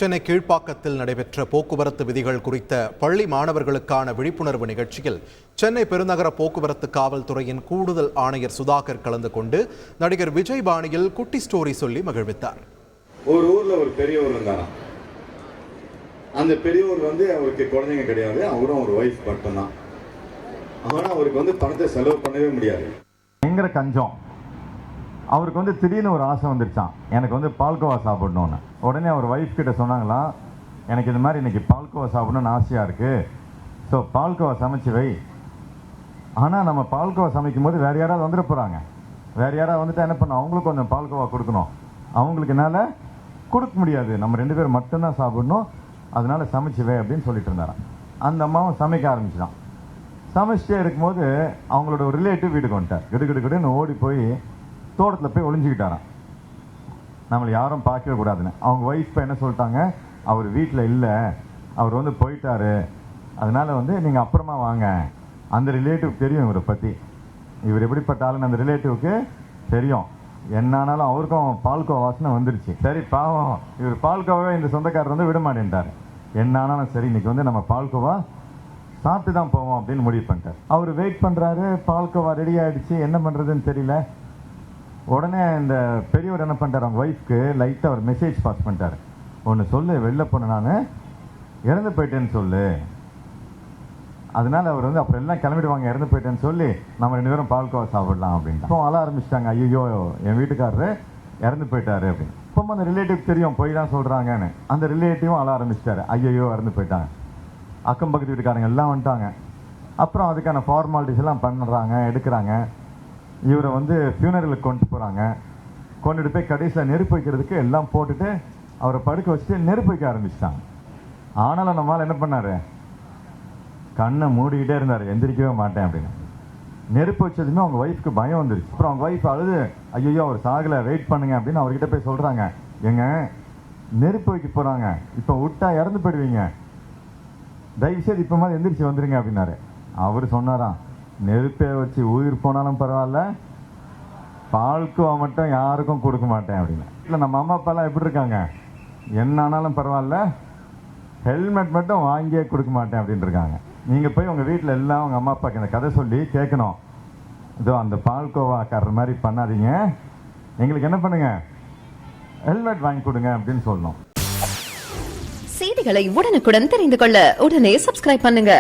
சென்னை கீழ்ப்பாக்கத்தில் நடைபெற்ற போக்குவரத்து விதிகள் குறித்த பள்ளி மாணவர்களுக்கான விழிப்புணர்வு நிகழ்ச்சியில் சென்னை பெருநகர போக்குவரத்து காவல்துறையின் கூடுதல் ஆணையர் சுதாகர் கலந்து கொண்டு நடிகர் விஜய் பாணியில் குட்டி ஸ்டோரி சொல்லி மகிழ்வித்தார். ஒரு ஊர்ல ஒரு பெரியவர் இருந்தாராம். அந்த பெரியவர் அவருக்கு குழந்தைங்க கிடையாது, அவரும் ஒரு ஒய்ஃப் மட்டும்தான். ஆனா அவருக்கு பணத்தை செலவு பண்ணவே முடியாது. பயங்கர கஞ்சம். அவருக்கு திடீர்னு ஒரு ஆசை வந்துருச்சான், எனக்கு பால்கோவா சாப்பிடணும்னு. உடனே அவர் ஒய்ஃப் கிட்ட சொன்னாங்களா, எனக்கு இது மாதிரி இன்னைக்கு பால்கோவா சாப்பிடணும்னு ஆசையாக இருக்குது, ஸோ பால்கோவா சமைச்சு வை. ஆனால் நம்ம பால்கோவா சமைக்கும் போது வேறு யாராவது வந்துட போகிறாங்க. வேறு யாராவது வந்துட்டு என்ன பண்ணணும், அவங்களுக்கு கொஞ்சம் பால்கோவா கொடுக்கணும். அவங்களுக்கு என்னால் கொடுக்க முடியாது, நம்ம 2 பேர் மட்டும்தான் சாப்பிடணும், அதனால சமைச்சு வை அப்படின்னு சொல்லிட்டு இருந்தாரான். அந்த அம்மாவும் சமைக்க ஆரம்பிச்சிடான். சமைச்சிட்டே இருக்கும்போது அவங்களோட ஒரு ரிலேட்டிவ் வீட்டுக்கு வந்துட்டார். கிடுகிடுன்னு ஓடி போய் தோட்டத்தில் போய் ஒளிஞ்சிக்கிட்டாராம், நம்மளை யாரும் பார்க்கவே கூடாதுன்னு. அவங்க ஒய்ஃப் என்ன சொல்லிட்டாங்க, அவர் வீட்டில் இல்லை, அவர் போயிட்டாரு, அதனால நீங்கள் அப்புறமா வாங்க. அந்த ரிலேட்டிவ் தெரியும் இவரை பற்றி, இவர் எப்படிப்பட்டாலும் அந்த ரிலேட்டிவ்க்கு தெரியும். என்னானாலும் அவருக்கும் பால்கோவா வாசனை வந்துருச்சு. சரி பாவம், இவர் பால்கோவாவே இந்த சொந்தக்காரர் விட மாட்டேன்ட்டார். என்னானாலும் சரி, இன்னைக்கு நம்ம பால்கோவா சாப்பிட்டு தான் போவோம் அப்படின்னு முடிவு பண்ணிட்டார். அவர் வெயிட் பண்ணுறாரு, பால்கோவா ரெடி ஆகிடுச்சு, என்ன பண்ணுறதுன்னு தெரியல. உடனே இந்த பெரியவர் என்ன பண்ணிட்டார், அவங்க ஒய்ஃப்க்கு லைட்டாக ஒரு மெசேஜ் பாஸ் பண்ணிட்டார். ஒன்று சொல்லு, வெளில போன நான் இறந்து போயிட்டேன்னு சொல்லு. அதனால அவர் அப்புறம் எல்லாம் கிளம்பிடுவாங்க, இறந்து போயிட்டேன்னு சொல்லி நம்ம 2 பேரும் பால்கோவா சாப்பிடலாம் அப்படின்ட்டு. இப்போ அழ ஆரம்பிச்சிட்டாங்க, ஐயோ என் வீட்டுக்காரரு இறந்து போயிட்டாரு அப்படின்னு. இப்போ அந்த ரிலேட்டிவ் தெரியும் போய் தான் சொல்கிறாங்கன்னு. அந்த ரிலேட்டிவும் அழ ஆரம்பிச்சிட்டாரு, ஐயோ இறந்து போயிட்டாங்க. அக்கம் பக்கத்து வீட்டுக்காரங்க எல்லாம் வந்துட்டாங்க. அப்புறம் அதுக்கான ஃபார்மாலிட்டிஸ் எல்லாம் பண்ணுறாங்க, எடுக்கிறாங்க. இவரை ஃபியூனரலுக்கு கொண்டு போகிறாங்க. கொண்டுட்டு போய் கடைசியில் நெருப்பு வைக்கிறதுக்கு எல்லாம் போட்டுட்டு அவரை படுக்க வச்சுட்டு நெருப்பு வைக்க ஆரம்பிச்சிட்டாங்க. ஆனாலும் நம்மளால் என்ன பண்ணார், கண்ணை மூடிக்கிட்டே இருந்தார், எந்திரிக்கவே மாட்டேன் அப்படின்னு. நெருப்பு வச்சதுமே அவங்க ஒய்ஃப்க்கு பயம் வந்துருச்சு. அப்புறம் அவங்க ஒய்ஃப் அழுது, ஐயோ அவர் சாகலை, வெயிட் பண்ணுங்க அப்படின்னு அவர்கிட்ட போய் சொல்கிறாங்க. எங்க நெருப்பு வைக்க போகிறாங்க, இப்போ விட்டா இறந்து போயிடுவீங்க, தயவுசெய்து இப்போ மாதிரி எந்திரிச்சு வந்துருங்க அப்படின்னாரு. அவர் சொன்னாராம், நெருப்பை வச்சு உயிர் போனாலும் பரவாயில்ல, பால்கோவா மட்டும் யாருக்கும் கொடுக்க மாட்டேன் அப்படின்னு. இல்லை நம்ம அம்மா அப்பாலாம் எப்படி இருக்காங்க, என்ன ஆனாலும் பரவாயில்ல, ஹெல்மெட் மட்டும் வாங்கியே கொடுக்க மாட்டேன் அப்படின்னு இருக்காங்க. நீங்கள் போய் உங்கள் வீட்டில் எல்லாம் உங்கள் அம்மா அப்பாவுக்கு இந்த கதை சொல்லி கேட்கணும், இதோ அந்த பால்கோவாக்காரர் மாதிரி பண்ணாதீங்க, எங்களுக்கு என்ன பண்ணுங்க, ஹெல்மெட் வாங்கி கொடுங்க அப்படின்னு சொல்லணும். செய்திகளை உடனுக்குடன் தெரிந்து கொள்ள உடனே சப்ஸ்கிரைப் பண்ணுங்க.